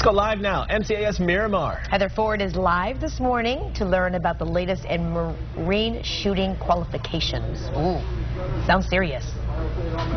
go live now. MCAS Miramar. Heather Ford is live this morning to learn about the latest in Marine shooting qualifications. Ooh, sounds serious.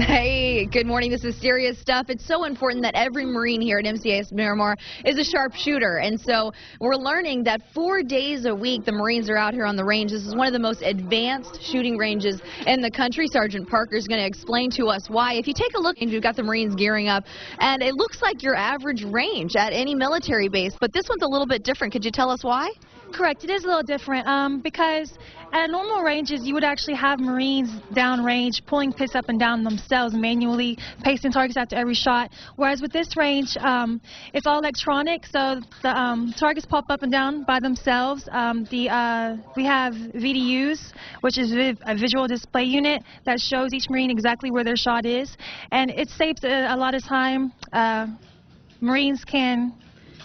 Hey, good morning. This is serious stuff. It's so important that every Marine here at MCAS Miramar is a sharpshooter. And so we're learning that 4 days a week the Marines are out here on the range. This is one of the most advanced shooting ranges in the country. Sergeant Parker is going to explain to us why. If you take a look, you've got the Marines gearing up, and it looks like your average range at any military base, but this one's a little bit different. Could you tell us why? Correct. It is a little different because at normal ranges you would actually have Marines downrange pulling pits up and down themselves manually, pacing targets after every shot. Whereas with this range, it's all electronic, so the targets pop up and down by themselves. We have VDUs, which is a visual display unit that shows each Marine exactly where their shot is, and it saves a lot of time. Marines can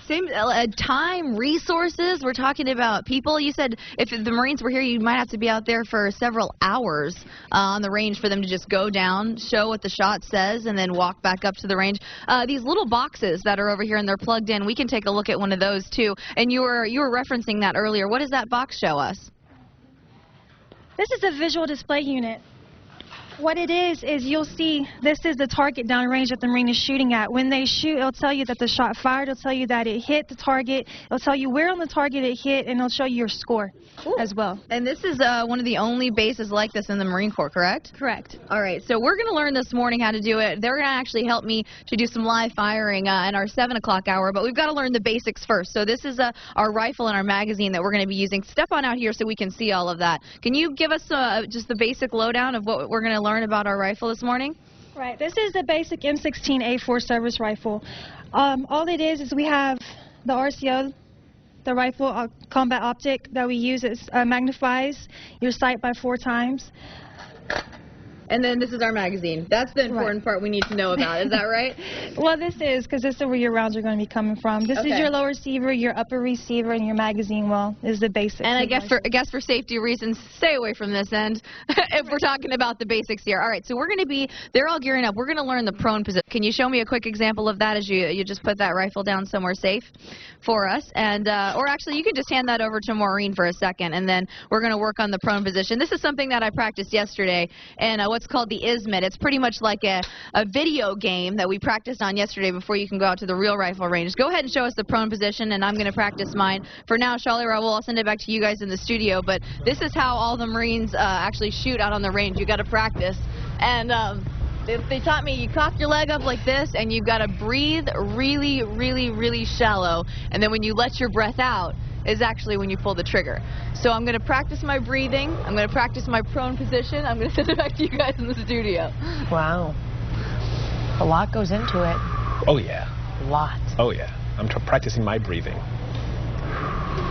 Same time, resources. We're talking about people. You said if the Marines were here, you might have to be out there for several hours on the range for them to just go down, show what the shot says, and then walk back up to the range. These little boxes that are over here and they're plugged in, we can take a look at one of those too. And you were referencing that earlier. What does that box show us? This is a visual display unit. What it is you'll see this is the target downrange that the Marine is shooting at. When they shoot, it'll tell you that the shot fired, it'll tell you that it hit the target, it'll tell you where on the target it hit, and it'll show you your score as well. And this is one of the only bases like this in the Marine Corps, correct? Correct. All right, so we're going to learn this morning how to do it. They're going to actually help me to do some live firing in our 7 o'clock hour, but we've got to learn the basics first. So this is our rifle and our magazine that we're going to be using. Step on out here so we can see all of that. Can you give us just the basic lowdown of what we're going to learn about our rifle this morning? Right. This is the basic M16A4 service rifle. All it is we have the RCO, the rifle combat optic that we use. It magnifies your sight by 4 times. And then this is our magazine. That's the important part we need to know about. Is that right? Well, this is, because this is where your rounds are going to be coming from. This is your lower receiver, your upper receiver, and your magazine, well, is the basics. And I guess for safety reasons, stay away from this end if we're talking about the basics here. All right, so they're all gearing up. We're going to learn the prone position. Can you show me a quick example of that as you just put that rifle down somewhere safe for us? And or actually, you can just hand that over to Maureen for a second, and then we're going to work on the prone position. This is something that I practiced yesterday, and what's called the ISMIT. It's pretty much like a video game that we practiced on yesterday before you can go out to the real rifle range. Go ahead and show us the prone position, and I'm going to practice mine. For now, Charlie Raul, I'll send it back to you guys in the studio, but this is how all the Marines actually shoot out on the range. You got to practice. And they taught me you cock your leg up like this, and you've got to breathe really, really, really shallow, and then when you let your breath out is actually when you pull the trigger. So I'm going to practice my breathing. I'm going to practice my prone position. I'm going to send it back to you guys in the studio. Wow. A lot goes into it. Oh, yeah. A lot. Oh, yeah. I'm practicing my breathing.